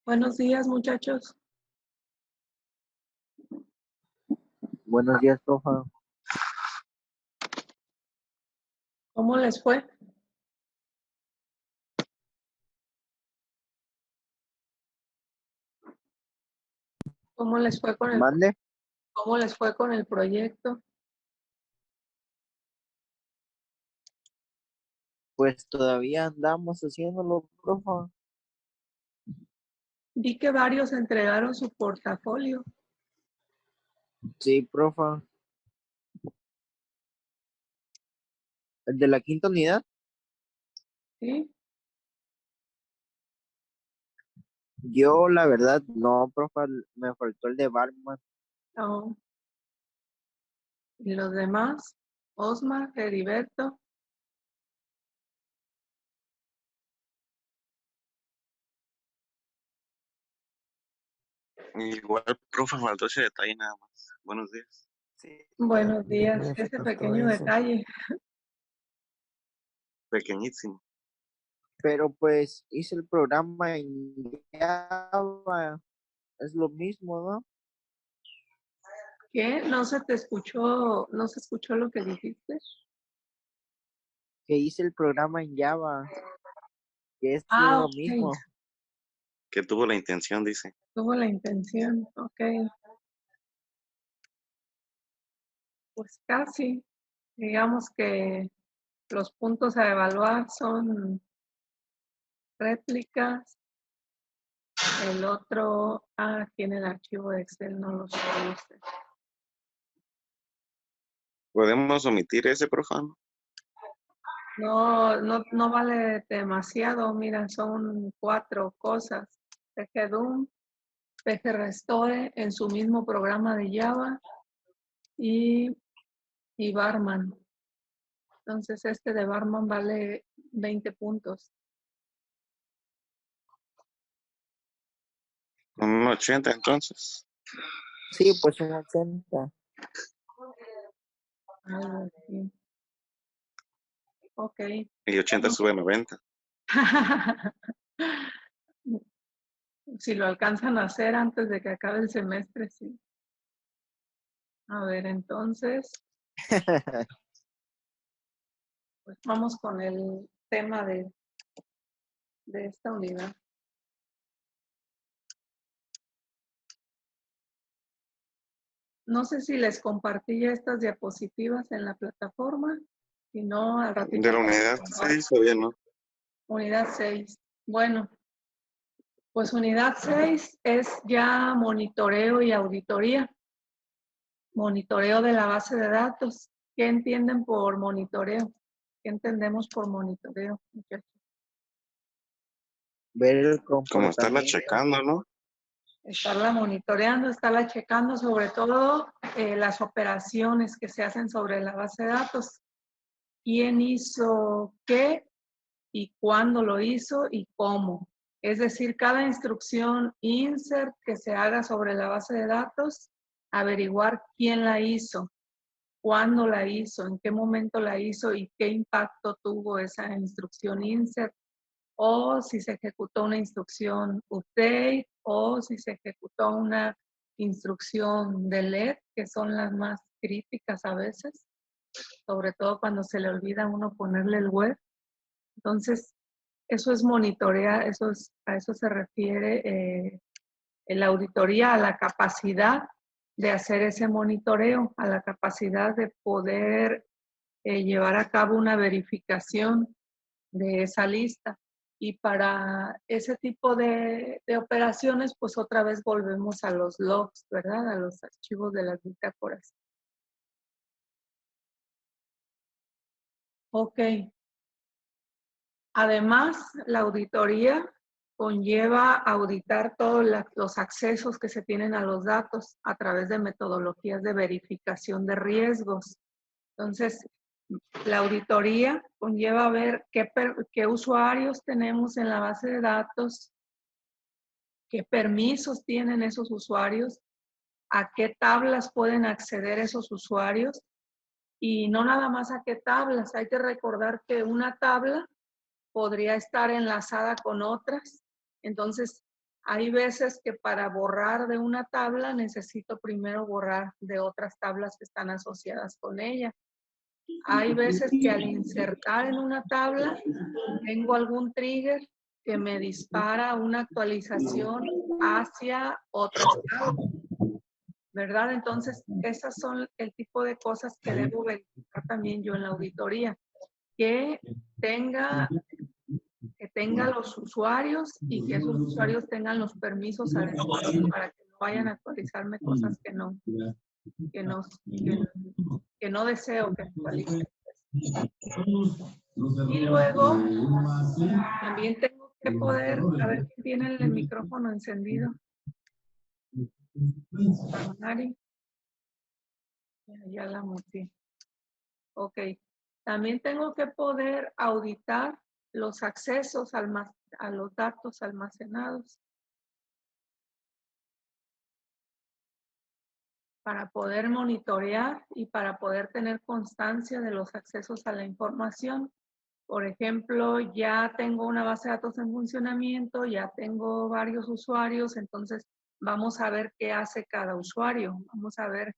Buenos días, muchachos. Buenos días, profa. ¿Cómo les fue? ¿Cómo les fue con Mande. cómo les fue con el proyecto? Pues todavía andamos haciéndolo, profa. Vi que varios entregaron su portafolio. Sí, profa. ¿El de la quinta unidad? ¿Sí? Yo, la verdad, no, profa. Me faltó el de Barman. No. ¿Y los demás? Osmar, Heriberto. Igual, profe, faltó ese detalle nada más. Buenos días. Sí, Buenos días. me Ese faltó pequeño eso. detalle. Pequeñísimo. Pero pues hice el programa en Java. Es lo mismo, ¿no? ¿Qué? ¿No se te escuchó, no se escuchó lo que dijiste? Que hice el programa en Java. Que es Ah, lo ok. mismo. Que tuvo la intención, dice. Tuvo la intención. Ok. Pues casi. Digamos que los puntos a evaluar son réplicas. El otro, aquí en el archivo de Excel no lo sé. ¿Podemos omitir ese, profe? No vale demasiado. Mira, son 4 cosas. PGDoom, PGRestore en su mismo programa de Java y Barman. Entonces este de Barman vale 20 puntos. Un 80 entonces. Sí, pues un 80. Algo así. Ok. Y 80 sube a 90. Si lo alcanzan a hacer antes de que acabe el semestre, sí. A ver, entonces, pues vamos con el tema de esta unidad. No sé si les compartí ya estas diapositivas en la plataforma. Si no, al De ratito la se las unidad comparto. 6, todavía no. Unidad 6. Bueno, pues unidad 6 es ya monitoreo y auditoría. Monitoreo de la base de datos. ¿Qué entienden por monitoreo? ¿Qué entendemos por monitoreo, muchachos? Ver el Como estarla comportamiento. checando, ¿no? Estarla monitoreando, estarla checando, sobre todo las operaciones que se hacen sobre la base de datos. ¿Quién hizo qué y cuándo lo hizo y cómo? Es decir, cada instrucción insert que se haga sobre la base de datos, averiguar quién la hizo, cuándo la hizo, en qué momento la hizo y qué impacto tuvo esa instrucción insert, o si se ejecutó una instrucción update, o si se ejecutó una instrucción delete, que son las más críticas a veces, sobre todo cuando se le olvida a uno ponerle el web. Entonces, eso es monitorear, a eso se refiere la auditoría, a la capacidad de hacer ese monitoreo, a la capacidad de poder llevar a cabo una verificación de esa lista. Y para ese tipo de operaciones, pues otra vez volvemos a los logs, ¿verdad? A los archivos de las bitácoras. Ok. Además, la auditoría conlleva auditar todos los accesos que se tienen a los datos a través de metodologías de verificación de riesgos. Entonces, la auditoría conlleva ver qué usuarios tenemos en la base de datos, qué permisos tienen esos usuarios, a qué tablas pueden acceder esos usuarios y no nada más a qué tablas. Hay que recordar que una tabla podría estar enlazada con otras. Entonces, Hay veces que para borrar de una tabla necesito primero borrar de otras tablas que están asociadas con ella. Hay veces que al insertar en una tabla tengo algún trigger que me dispara una actualización hacia otras tablas, ¿verdad? Entonces, esas son el tipo de cosas que debo verificar también yo en la auditoría. Que tenga los usuarios y que esos usuarios tengan los permisos adecuados para que no vayan a actualizarme cosas que no deseo que actualicen. Y luego también tengo que poder, a ver quién tiene el micrófono encendido. Mari. Ya la muteé. Ok. También tengo que poder auditar los accesos a los datos almacenados para poder monitorear y para poder tener constancia de los accesos a la información. Por ejemplo, ya tengo una base de datos en funcionamiento, ya tengo varios usuarios, entonces vamos a ver qué hace cada usuario, vamos a ver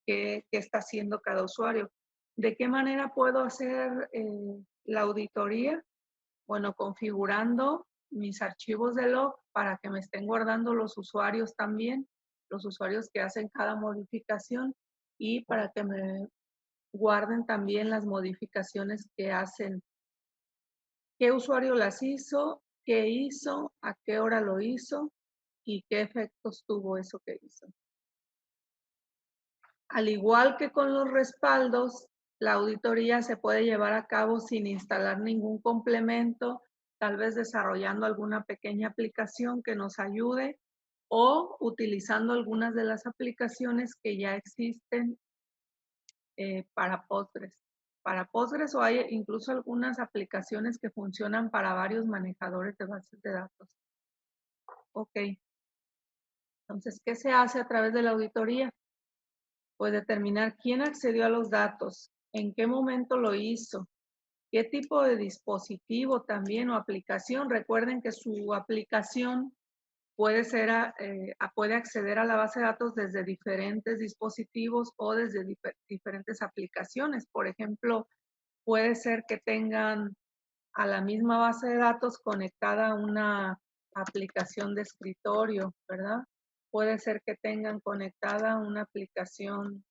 qué está haciendo cada usuario. ¿De qué manera puedo hacer la auditoría? Bueno, configurando mis archivos de log para que me estén guardando los usuarios también, los usuarios que hacen cada modificación y para que me guarden también las modificaciones que hacen. ¿Qué usuario las hizo? ¿Qué hizo? ¿A qué hora lo hizo? ¿Y qué efectos tuvo eso que hizo? Al igual que con los respaldos, la auditoría se puede llevar a cabo sin instalar ningún complemento, tal vez desarrollando alguna pequeña aplicación que nos ayude o utilizando algunas de las aplicaciones que ya existen para Postgres. Para Postgres o hay incluso algunas aplicaciones que funcionan para varios manejadores de bases de datos. Ok. Entonces, ¿qué se hace a través de la auditoría? Pues determinar quién accedió a los datos, en qué momento lo hizo, qué tipo de dispositivo también o aplicación. Recuerden que su aplicación puede acceder a la base de datos desde diferentes dispositivos o desde diferentes aplicaciones. Por ejemplo, puede ser que tengan a la misma base de datos conectada a una aplicación de escritorio, ¿verdad? Puede ser que tengan conectada una aplicación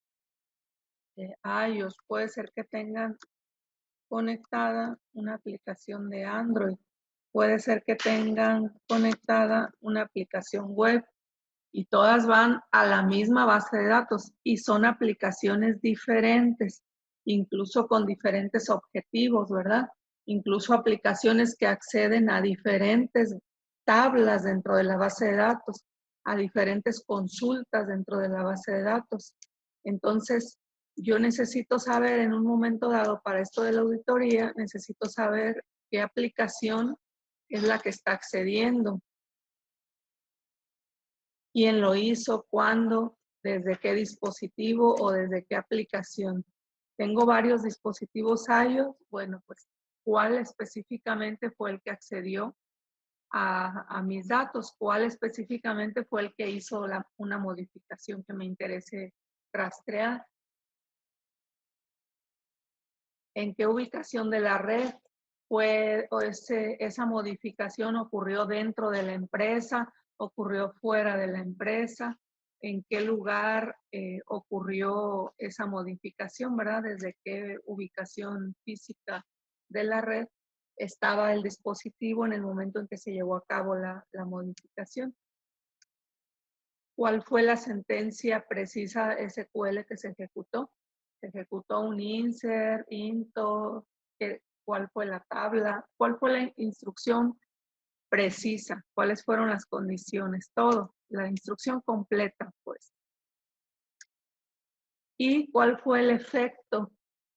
de iOS, puede ser que tengan conectada una aplicación de Android, puede ser que tengan conectada una aplicación web y todas van a la misma base de datos y son aplicaciones diferentes, incluso con diferentes objetivos, ¿verdad? Incluso aplicaciones que acceden a diferentes tablas dentro de la base de datos, a diferentes consultas dentro de la base de datos. Entonces, yo necesito saber en un momento dado para esto de la auditoría, necesito saber qué aplicación es la que está accediendo, quién lo hizo, cuándo, desde qué dispositivo o desde qué aplicación. Tengo varios dispositivos iOS, bueno, pues, ¿cuál específicamente fue el que accedió a mis datos? ¿Cuál específicamente fue el que hizo una modificación que me interese rastrear? ¿En qué ubicación de la red fue esa modificación? ¿Ocurrió dentro de la empresa? ¿Ocurrió fuera de la empresa? ¿En qué lugar ocurrió esa modificación, verdad? ¿Desde qué ubicación física de la red estaba el dispositivo en el momento en que se llevó a cabo la modificación? ¿Cuál fue la sentencia precisa SQL que se ejecutó? ¿Se ejecutó un insert, into? ¿Cuál fue la tabla? ¿Cuál fue la instrucción precisa? ¿Cuáles fueron las condiciones? Todo, la instrucción completa, pues. ¿Y cuál fue el efecto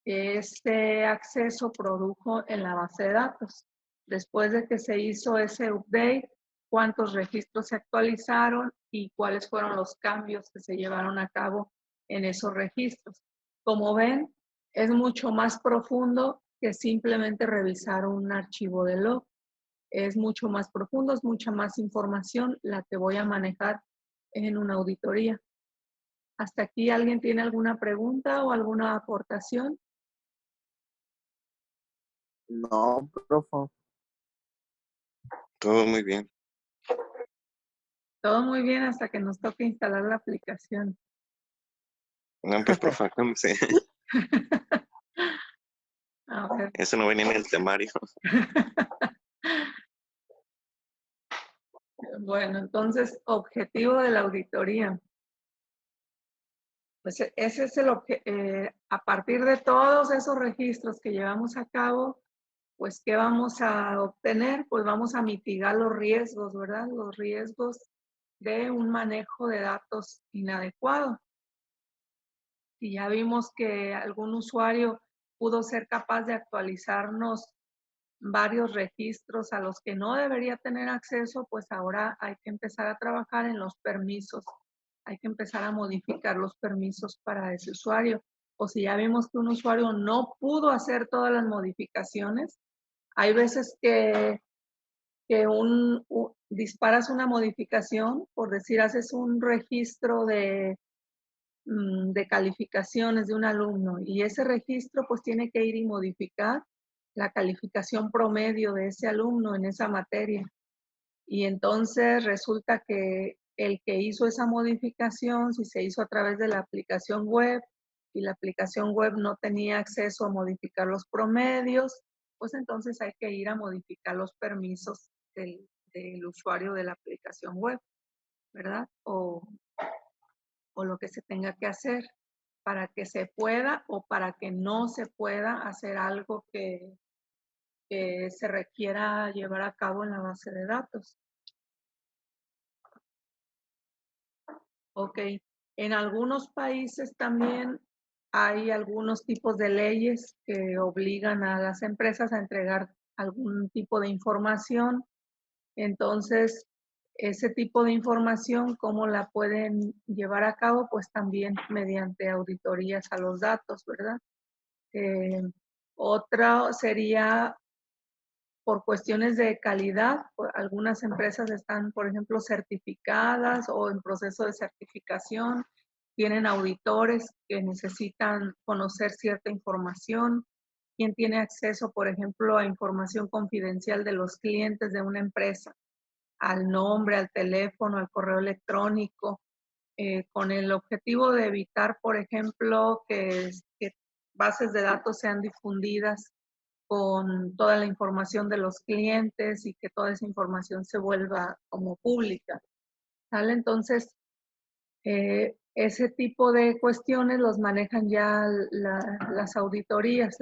que este acceso produjo en la base de datos? Después de que se hizo ese update, ¿cuántos registros se actualizaron y cuáles fueron los cambios que se llevaron a cabo en esos registros? Como ven, es mucho más profundo que simplemente revisar un archivo de log. es mucho más profundo, es mucha más información la que voy a manejar en una auditoría. ¿Hasta aquí alguien tiene alguna pregunta o alguna aportación? No, profe. Todo muy bien. Todo muy bien hasta que nos toque instalar la aplicación. No, pues, profe, sí. A ver. Eso no venía en el temario. Bueno, entonces, objetivo de la auditoría. Pues ese es a partir de todos esos registros que llevamos a cabo, pues, ¿qué vamos a obtener? Pues vamos a mitigar los riesgos, ¿verdad? Los riesgos de un manejo de datos inadecuado. Si ya vimos que algún usuario pudo ser capaz de actualizarnos varios registros a los que no debería tener acceso, pues ahora hay que empezar a trabajar en los permisos. Hay que empezar a modificar los permisos para ese usuario. O si ya vimos que un usuario no pudo hacer todas las modificaciones, hay veces que disparas una modificación, por decir, haces un registro de calificaciones de un alumno y ese registro pues tiene que ir y modificar la calificación promedio de ese alumno en esa materia. Y entonces resulta que el que hizo esa modificación, si se hizo a través de la aplicación web y la aplicación web no tenía acceso a modificar los promedios, pues entonces hay que ir a modificar los permisos del usuario de la aplicación web, ¿verdad? O lo que se tenga que hacer para que se pueda o para que no se pueda hacer algo que se requiera llevar a cabo en la base de datos. Ok, en algunos países también hay algunos tipos de leyes que obligan a las empresas a entregar algún tipo de información. Entonces, ese tipo de información, ¿cómo la pueden llevar a cabo? Pues también mediante auditorías a los datos, ¿verdad? Otra sería por cuestiones de calidad. Algunas empresas están, por ejemplo, certificadas o en proceso de certificación. Tienen auditores que necesitan conocer cierta información. ¿Quién tiene acceso, por ejemplo, a información confidencial de los clientes de una empresa? Al nombre, al teléfono, al correo electrónico, con el objetivo de evitar, por ejemplo, que bases de datos sean difundidas con toda la información de los clientes y que toda esa información se vuelva como pública. ¿Sale? Entonces, ese tipo de cuestiones los manejan ya las auditorías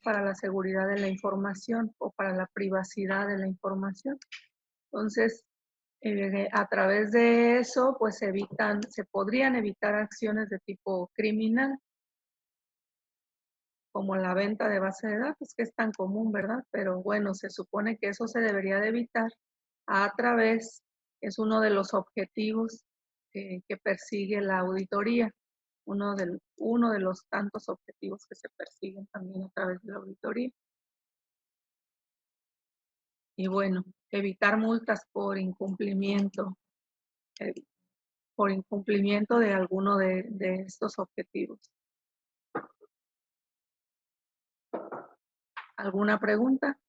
para la seguridad de la información o para la privacidad de la información. Entonces, a través de eso, pues se podrían evitar acciones de tipo criminal, como la venta de base de datos, que es tan común, ¿verdad? Pero bueno, se supone que eso se debería de evitar a través, es uno de los objetivos que persigue la auditoría, uno de los tantos objetivos que se persiguen también a través de la auditoría. Y bueno, evitar multas eh, por incumplimiento de alguno de estos objetivos. ¿Alguna pregunta?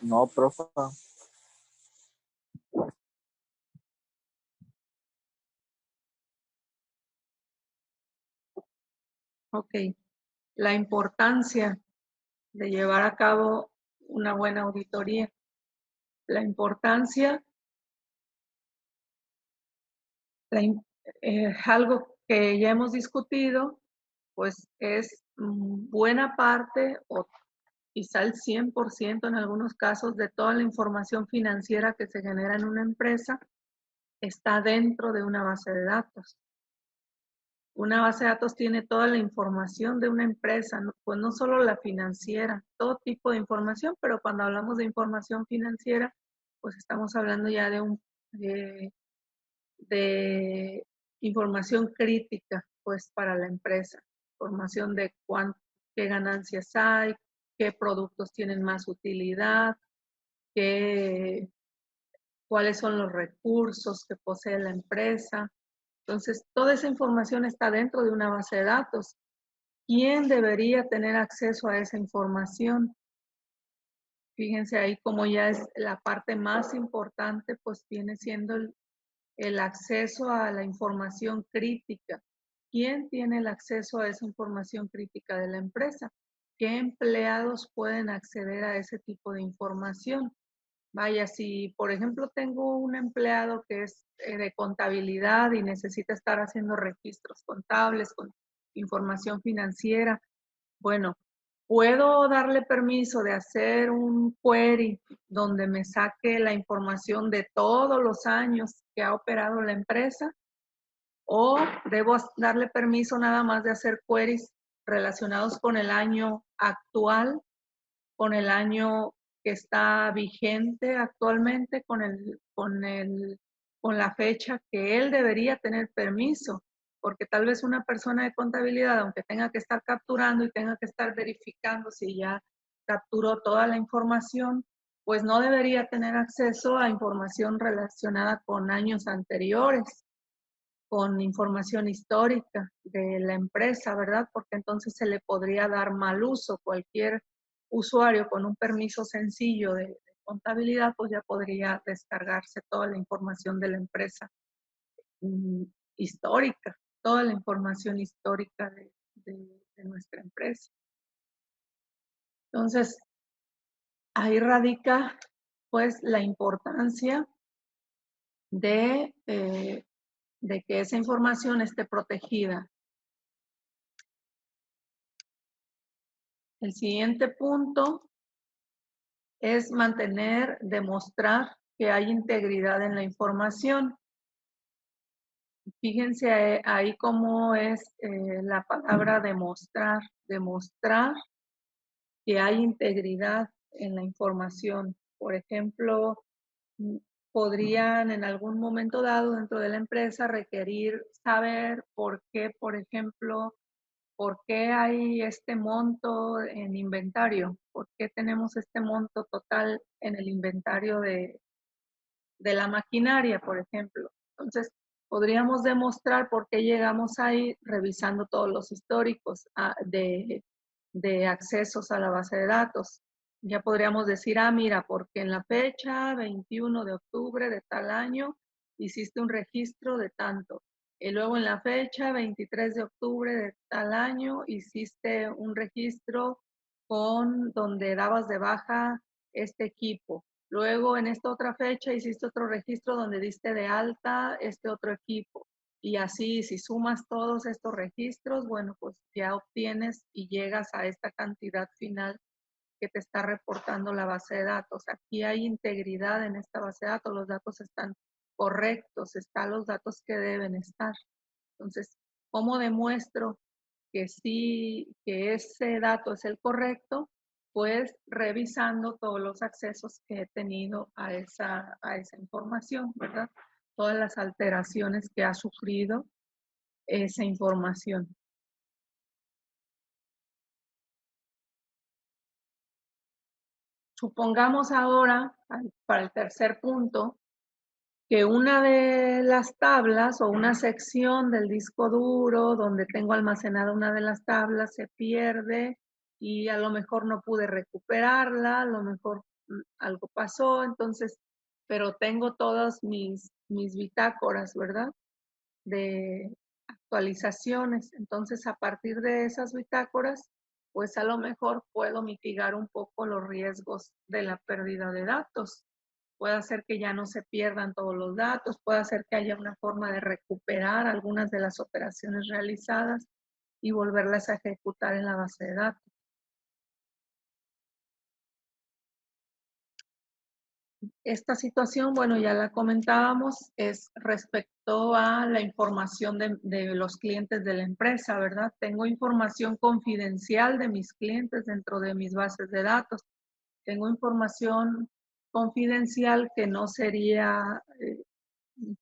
No, profe. Ok. La importancia de llevar a cabo una buena auditoría. La importancia, algo que ya hemos discutido, pues es buena parte o quizá el 100% en algunos casos de toda la información financiera que se genera en una empresa está dentro de una base de datos. Una base de datos tiene toda la información de una empresa, pues no solo la financiera, todo tipo de información, pero cuando hablamos de información financiera, pues estamos hablando ya de información crítica, pues para la empresa, información de qué ganancias hay, qué productos tienen más utilidad, cuáles son los recursos que posee la empresa. Entonces, toda esa información está dentro de una base de datos. ¿Quién debería tener acceso a esa información? Fíjense ahí como ya es la parte más importante, pues viene siendo el acceso a la información crítica. ¿Quién tiene el acceso a esa información crítica de la empresa? ¿Qué empleados pueden acceder a ese tipo de información? Vaya, si por ejemplo tengo un empleado que es de contabilidad y necesita estar haciendo registros contables con información financiera, bueno, puedo darle permiso de hacer un query donde me saque la información de todos los años que ha operado la empresa, o debo darle permiso nada más de hacer queries relacionados con el año actual, con el año que está vigente actualmente, con la fecha que él debería tener permiso, porque tal vez una persona de contabilidad, aunque tenga que estar capturando y tenga que estar verificando si ya capturó toda la información, pues no debería tener acceso a información relacionada con años anteriores, con información histórica de la empresa, ¿verdad? Porque entonces se le podría dar mal uso. Cualquier usuario con un permiso sencillo de contabilidad, pues ya podría descargarse toda la información de la empresa histórica, toda la información histórica de nuestra empresa. Entonces, ahí radica pues la importancia de que esa información esté protegida. El siguiente punto es demostrar que hay integridad en la información. Fíjense ahí cómo es la palabra demostrar. Demostrar que hay integridad en la información. Por ejemplo, podrían en algún momento dado dentro de la empresa requerir saber por qué, por ejemplo, ¿por qué hay este monto en inventario? ¿Por qué tenemos este monto total en el inventario de la maquinaria, por ejemplo? Entonces, podríamos demostrar por qué llegamos ahí revisando todos los históricos de accesos a la base de datos. Ya podríamos decir, mira, porque en la fecha 21 de octubre de tal año hiciste un registro de tanto. Y luego en la fecha 23 de octubre de tal año hiciste un registro donde dabas de baja este equipo. Luego en esta otra fecha hiciste otro registro donde diste de alta este otro equipo. Y así, si sumas todos estos registros, bueno, pues ya obtienes y llegas a esta cantidad final que te está reportando la base de datos. Aquí hay integridad en esta base de datos, los datos están correctos, están los datos que deben estar. Entonces, ¿cómo demuestro que sí, que ese dato es el correcto? Pues revisando todos los accesos que he tenido a esa información, ¿verdad? Todas las alteraciones que ha sufrido esa información. Supongamos ahora, para el tercer punto, que una de las tablas o una sección del disco duro donde tengo almacenada una de las tablas se pierde y a lo mejor no pude recuperarla, a lo mejor algo pasó, entonces, pero tengo todas mis bitácoras, ¿verdad? De actualizaciones. Entonces, a partir de esas bitácoras, pues a lo mejor puedo mitigar un poco los riesgos de la pérdida de datos. Puede hacer que ya no se pierdan todos los datos, puede hacer que haya una forma de recuperar algunas de las operaciones realizadas y volverlas a ejecutar en la base de datos. Esta situación, bueno, ya la comentábamos, es respecto a la información de los clientes de la empresa, ¿verdad? Tengo información confidencial de mis clientes dentro de mis bases de datos. Tengo información confidencial que no sería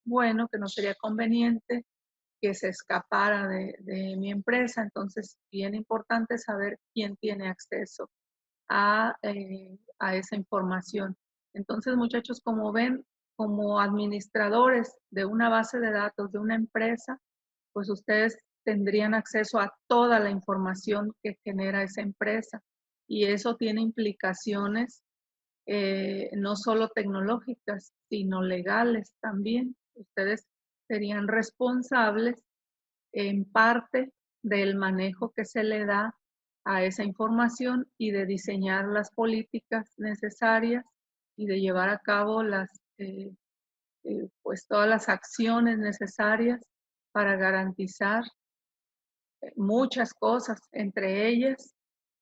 bueno, que no sería conveniente que se escapara de mi empresa. Entonces, bien importante saber quién tiene acceso a esa información. Entonces, muchachos, como ven, como administradores de una base de datos de una empresa, pues ustedes tendrían acceso a toda la información que genera esa empresa. Y eso tiene implicaciones no solo tecnológicas, sino legales también. Ustedes serían responsables en parte del manejo que se le da a esa información y de diseñar las políticas necesarias y de llevar a cabo pues todas las acciones necesarias para garantizar muchas cosas, entre ellas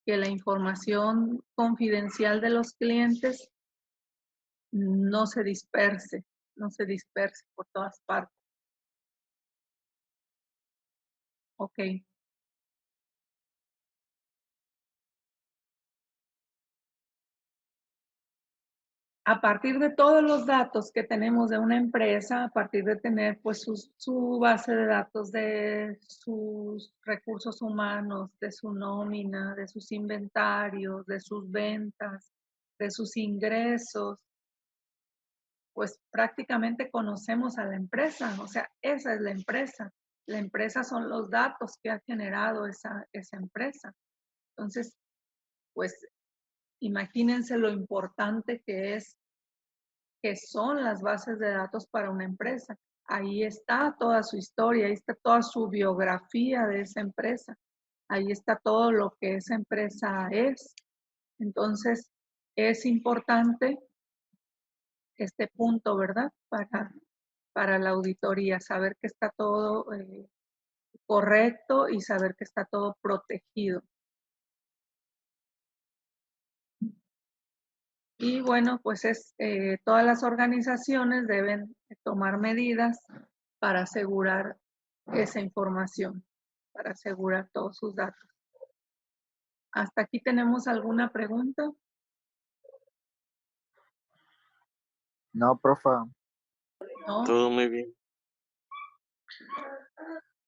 que la información confidencial de los clientes no se disperse, no se disperse por todas partes. Ok. A partir de todos los datos que tenemos de una empresa, a partir de tener pues su base de datos de sus recursos humanos, de su nómina, de sus inventarios, de sus ventas, de sus ingresos, pues prácticamente conocemos a la empresa, o sea, esa es la empresa. La empresa son los datos que ha generado esa empresa. Entonces, pues imagínense lo importante que son las bases de datos para una empresa. Ahí está toda su historia, ahí está toda su biografía de esa empresa, ahí está todo lo que esa empresa es. Entonces, es importante este punto, ¿verdad? Para la auditoría, saber que está todo correcto y saber que está todo protegido. Y bueno, pues todas las organizaciones deben tomar medidas para asegurar esa información, para asegurar todos sus datos. ¿Hasta aquí tenemos alguna pregunta? No, profa. ¿No? Todo muy bien.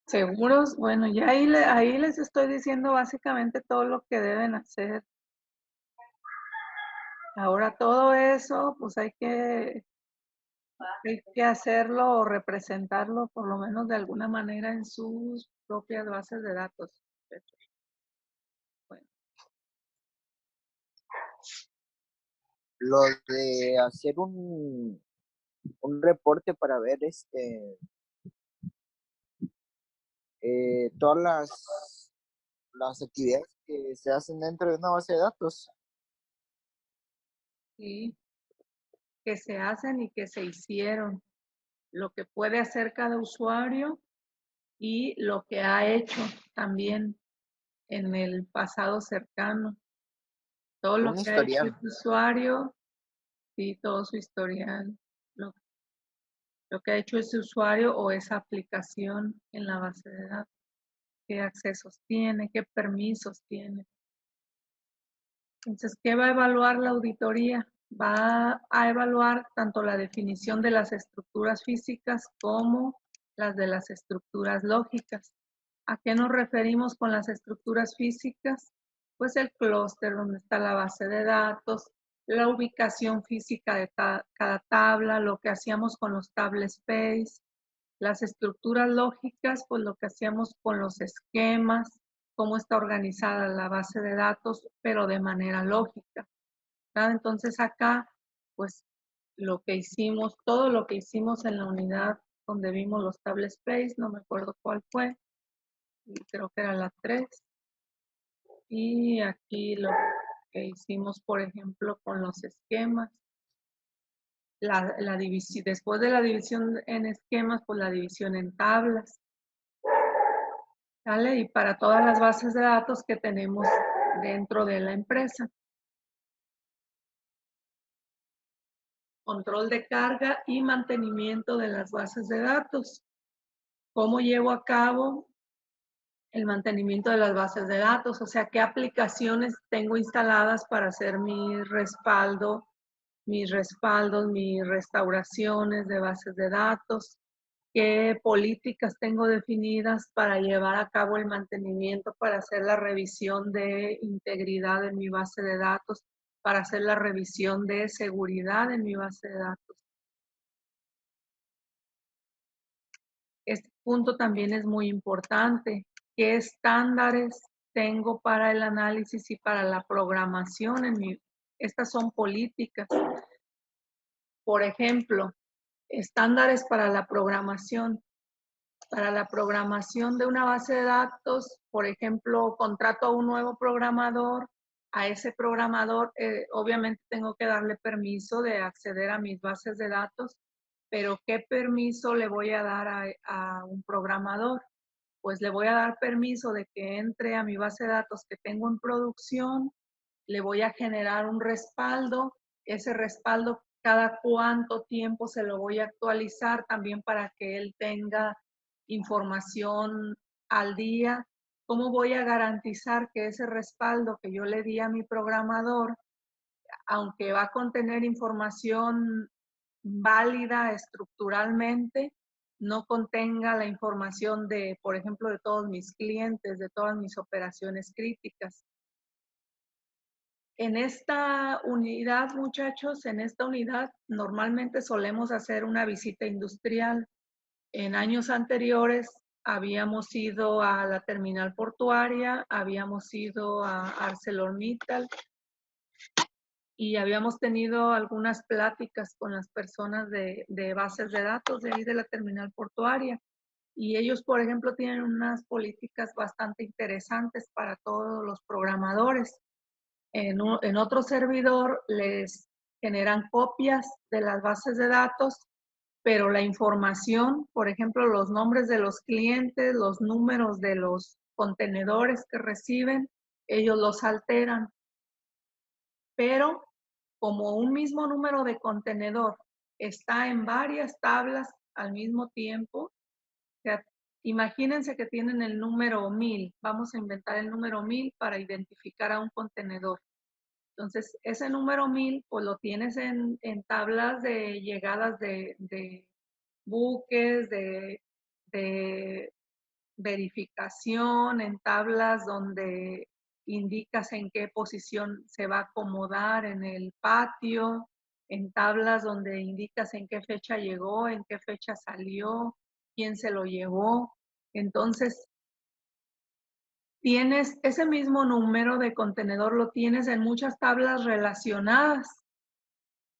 ¿Seguros? Bueno, ya ahí les estoy diciendo básicamente todo lo que deben hacer. Ahora todo eso, pues hay que hacerlo o representarlo por lo menos de alguna manera en sus propias bases de datos. Bueno. Lo de hacer un reporte para ver todas las actividades que se hacen dentro de una base de datos. Sí, que se hacen y que se hicieron, lo que puede hacer cada usuario y lo que ha hecho también en el pasado cercano. Todo lo Un que ha hecho historial. el usuario, sí, todo su historial, lo que ha hecho ese usuario o esa aplicación en la base de datos, qué accesos tiene, qué permisos tiene. Entonces, ¿qué va a evaluar la auditoría? Va a evaluar tanto la definición de las estructuras físicas como las de las estructuras lógicas. ¿A qué nos referimos con las estructuras físicas? Pues el clúster donde está la base de datos, la ubicación física de cada tabla, lo que hacíamos con los table space. Las estructuras lógicas, pues lo que hacíamos con los esquemas, cómo está organizada la base de datos, pero de manera lógica. ¿Verdad? Entonces acá, pues lo que hicimos, todo lo que hicimos en la unidad donde vimos los table space, no me acuerdo cuál fue, creo que era la 3. Y aquí lo que hicimos, por ejemplo, con los esquemas, la división, después de la división en esquemas, pues la división en tablas. ¿Vale? Y para todas las bases de datos que tenemos dentro de la empresa. Control de carga y mantenimiento de las bases de datos. ¿Cómo llevo a cabo el mantenimiento de las bases de datos? O sea, ¿qué aplicaciones tengo instaladas para hacer mi respaldo, mis respaldos, mis restauraciones de bases de datos? qué políticas tengo definidas para llevar a cabo el mantenimiento, para hacer la revisión de integridad en mi base de datos, para hacer la revisión de seguridad en mi base de datos. Este punto también es muy importante. ¿Qué estándares tengo para el análisis y para la programación Estas son políticas. Por ejemplo, estándares para la programación. Para la programación de una base de datos, por ejemplo, contrato a un nuevo programador. A ese programador, obviamente tengo que darle permiso de acceder a mis bases de datos, pero ¿qué permiso le voy a dar a un programador? Pues le voy a dar permiso de que entre a mi base de datos que tengo en producción, le voy a generar un respaldo, ese respaldo cada cuánto tiempo se lo voy a actualizar también para que él tenga información al día. ¿Cómo voy a garantizar que ese respaldo que yo le di a mi programador, aunque va a contener información válida estructuralmente, no contenga la información de, por ejemplo, de todos mis clientes, de todas mis operaciones críticas? En esta unidad, muchachos, en esta unidad normalmente solemos hacer una visita industrial. En años anteriores habíamos ido a la terminal portuaria, habíamos ido a ArcelorMittal y habíamos tenido algunas pláticas con las personas de bases de datos de ahí de la terminal portuaria. Y ellos, por ejemplo, tienen unas políticas bastante interesantes para todos los programadores. En otro servidor les generan copias de las bases de datos, pero la información, por ejemplo, los nombres de los clientes, los números de los contenedores que reciben, ellos los alteran. Pero como un mismo número de contenedor está en varias tablas al mismo tiempo, o sea, imagínense que tienen el número 1000, vamos a inventar el número 1000 para identificar a un contenedor. Entonces, ese número 1000, pues lo tienes en tablas de llegadas de buques, de verificación, en tablas donde indicas en qué posición se va a acomodar en el patio, en tablas donde indicas en qué fecha llegó, en qué fecha salió, quién se lo llevó. Entonces, tienes ese mismo número de contenedor, lo tienes en muchas tablas relacionadas.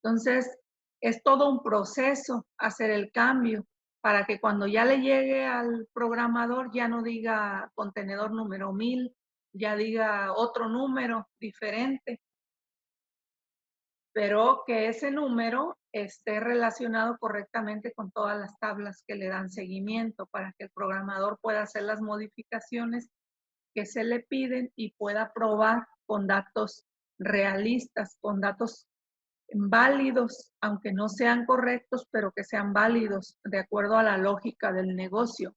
Entonces, es todo un proceso hacer el cambio para que cuando ya le llegue al programador ya no diga contenedor número 1000, ya diga otro número diferente, pero que ese número esté relacionado correctamente con todas las tablas que le dan seguimiento para que el programador pueda hacer las modificaciones que se le piden y pueda probar con datos realistas, con datos válidos, aunque no sean correctos, pero que sean válidos de acuerdo a la lógica del negocio.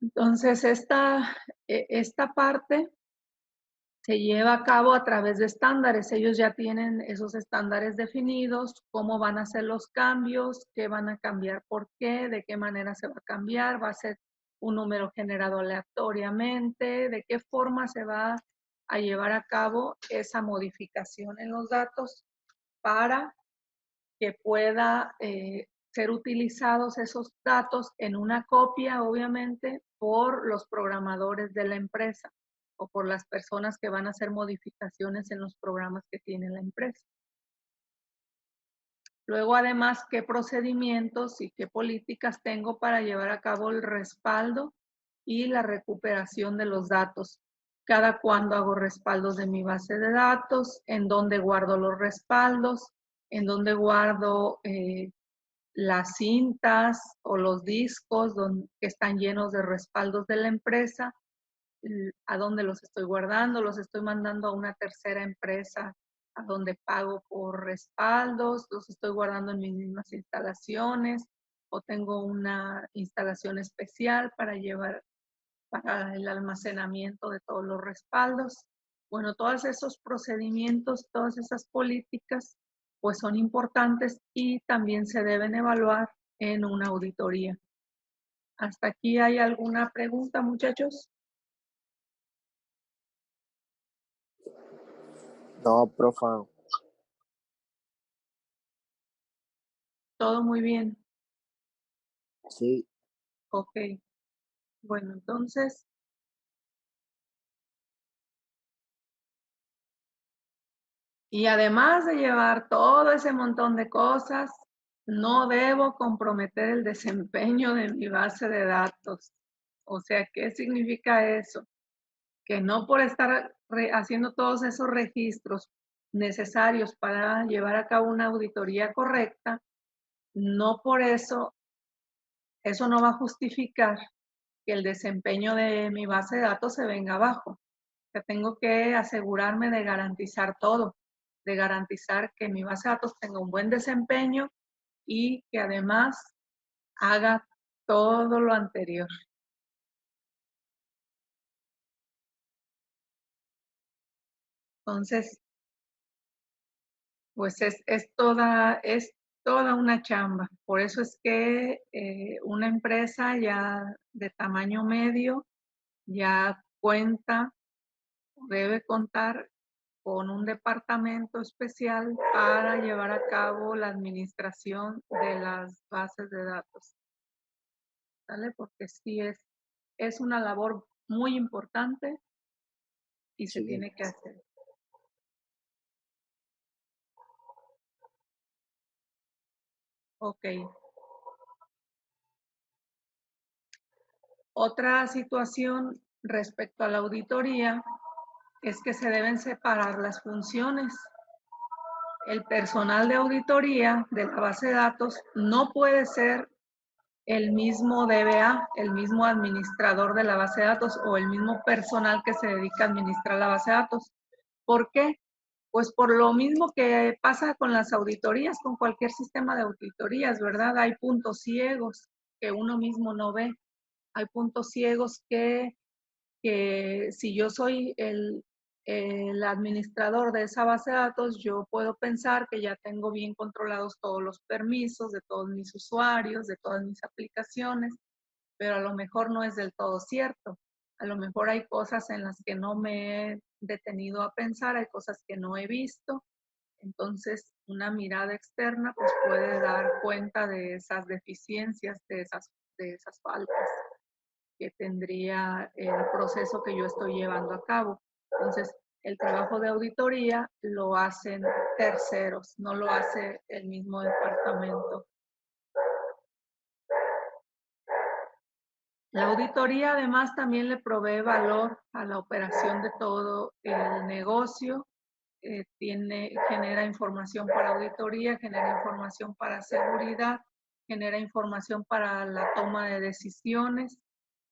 Entonces, esta parte se lleva a cabo a través de estándares. Ellos ya tienen esos estándares definidos, cómo van a ser los cambios, qué van a cambiar, por qué, de qué manera se va a cambiar, va a ser un número generado aleatoriamente, de qué forma se va a llevar a cabo esa modificación en los datos para que pueda ser utilizados esos datos en una copia, obviamente, por los programadores de la empresa o por las personas que van a hacer modificaciones en los programas que tiene la empresa. Luego, además, qué procedimientos y qué políticas tengo para llevar a cabo el respaldo y la recuperación de los datos. Cada cuándo hago respaldos de mi base de datos, en dónde guardo los respaldos, en dónde guardo las cintas o los discos que están llenos de respaldos de la empresa, a dónde los estoy guardando, los estoy mandando a una tercera empresa a donde pago por respaldos, los estoy guardando en mis mismas instalaciones o tengo una instalación especial para llevar para el almacenamiento de todos los respaldos. Bueno, todos esos procedimientos, todas esas políticas, pues son importantes y también se deben evaluar en una auditoría. ¿Hasta aquí hay alguna pregunta, muchachos? No, profa. Todo muy bien. Sí, Ok. Bueno, entonces, y además de llevar todo ese montón de cosas, no debo comprometer el desempeño de mi base de datos. O sea, ¿qué significa eso? Que no por estar haciendo todos esos registros necesarios para llevar a cabo una auditoría correcta, no por eso no va a justificar que el desempeño de mi base de datos se venga abajo. Que tengo que asegurarme de garantizar todo, de garantizar que mi base de datos tenga un buen desempeño y que además haga todo lo anterior. Entonces, pues es toda una chamba. Por eso es que una empresa ya de tamaño medio ya cuenta, debe contar con un departamento especial para llevar a cabo la administración de las bases de datos. ¿Sale? Porque sí es una labor muy importante y se sí. tiene que hacer. Ok. Otra situación respecto a la auditoría es que se deben separar las funciones. El personal de auditoría de la base de datos no puede ser el mismo DBA, el mismo administrador de la base de datos o el mismo personal que se dedica a administrar la base de datos. ¿Por qué? Pues por lo mismo que pasa con las auditorías, con cualquier sistema de auditorías, ¿verdad? Hay puntos ciegos que uno mismo no ve. Hay puntos ciegos que si yo soy el administrador de esa base de datos, yo puedo pensar que ya tengo bien controlados todos los permisos de todos mis usuarios, de todas mis aplicaciones, pero a lo mejor no es del todo cierto. A lo mejor hay cosas en las que no me he detenido a pensar, hay cosas que no he visto. Entonces, una mirada externa pues puede dar cuenta de esas deficiencias, de esas faltas que tendría el proceso que yo estoy llevando a cabo. Entonces, el trabajo de auditoría lo hacen terceros, no lo hace el mismo departamento. La auditoría además también le provee valor a la operación de todo el negocio. Genera información para auditoría, genera información para seguridad, genera información para la toma de decisiones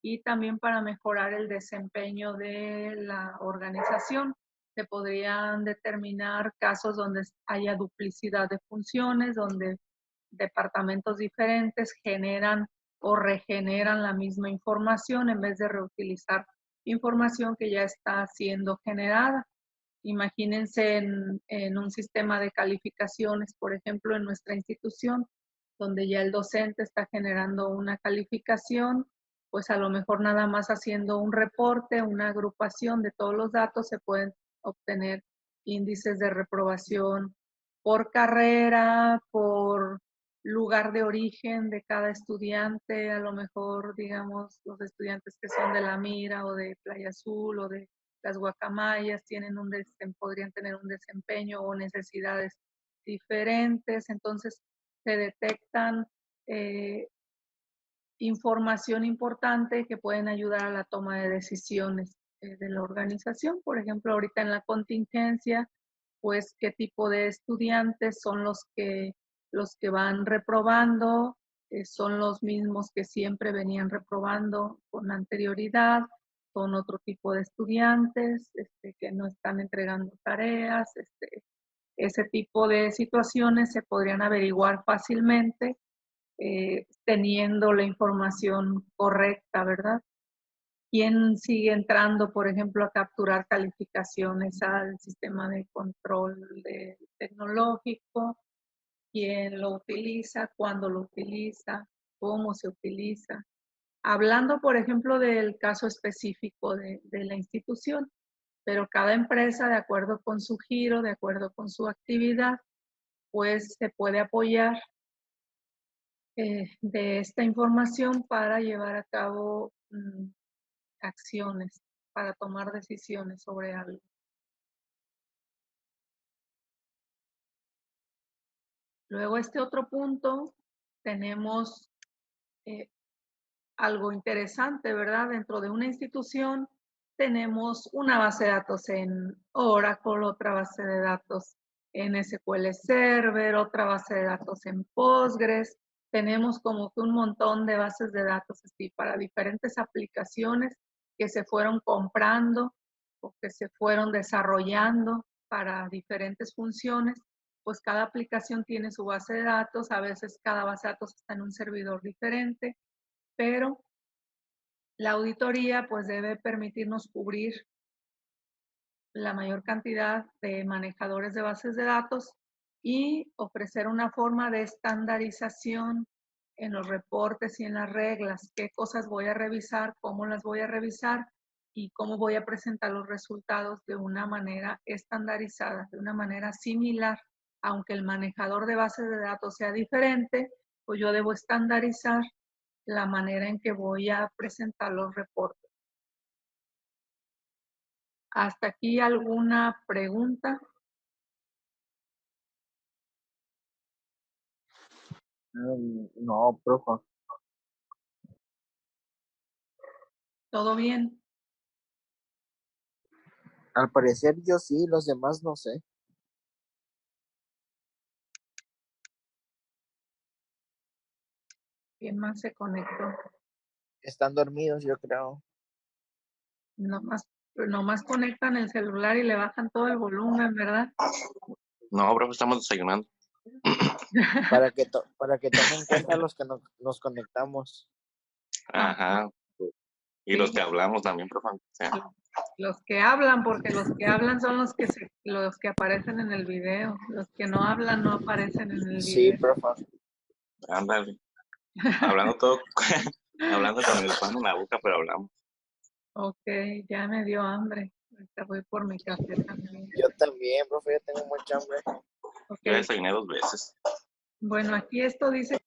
y también para mejorar el desempeño de la organización. Se podrían determinar casos donde haya duplicidad de funciones, donde departamentos diferentes generan o regeneran la misma información en vez de reutilizar información que ya está siendo generada. Imagínense en un sistema de calificaciones, por ejemplo, en nuestra institución, donde ya el docente está generando una calificación, pues a lo mejor nada más haciendo un reporte, una agrupación de todos los datos, se pueden obtener índices de reprobación por carrera, por lugar de origen de cada estudiante, a lo mejor, digamos, los estudiantes que son de La Mira o de Playa Azul o de las guacamayas podrían tener un desempeño o necesidades diferentes, entonces se detectan información importante que pueden ayudar a la toma de decisiones de la organización. Por ejemplo, ahorita en la contingencia, pues qué tipo de estudiantes son los que van reprobando, son los mismos que siempre venían reprobando con anterioridad, son otro tipo de estudiantes que no están entregando tareas, ese tipo de situaciones se podrían averiguar fácilmente teniendo la información correcta, ¿verdad? ¿Quién sigue entrando, por ejemplo, a capturar calificaciones al sistema de control tecnológico? quién lo utiliza, cuándo lo utiliza, cómo se utiliza. Hablando, por ejemplo, del caso específico de la institución, pero cada empresa, de acuerdo con su giro, de acuerdo con su actividad, pues se puede apoyar de esta información para llevar a cabo acciones, para tomar decisiones sobre algo. Luego, este otro punto, tenemos algo interesante, ¿verdad? Dentro de una institución tenemos una base de datos en Oracle, otra base de datos en SQL Server, otra base de datos en Postgres. Tenemos como que un montón de bases de datos así para diferentes aplicaciones que se fueron comprando o que se fueron desarrollando para diferentes funciones. Pues cada aplicación tiene su base de datos, a veces cada base de datos está en un servidor diferente, pero la auditoría pues debe permitirnos cubrir la mayor cantidad de manejadores de bases de datos y ofrecer una forma de estandarización en los reportes y en las reglas, qué cosas voy a revisar, cómo las voy a revisar y cómo voy a presentar los resultados de una manera estandarizada, de una manera similar. Aunque el manejador de bases de datos sea diferente, pues yo debo estandarizar la manera en que voy a presentar los reportes. ¿Hasta aquí alguna pregunta? No, profe. ¿Todo bien? Al parecer yo sí, los demás no sé. ¿Quién más se conectó? Están dormidos, yo creo. Nomás conectan el celular y le bajan todo el volumen, ¿verdad? No, profe, estamos desayunando. Para que tomen en cuenta los que nos conectamos. Ajá. Y Sí, los que hablamos también, profe. O sea, los que hablan, porque los que hablan son los que aparecen en el video. Los que no hablan no aparecen en el Sí, video. profe. ándale. Hablando todo, hablando con el pan en la boca, pero hablamos. Ok, ya me dio hambre. Ahorita voy por mi café también. Yo también, profe, yo tengo mucha hambre. Yo Ok, desayuné 2 veces. bueno, aquí esto dice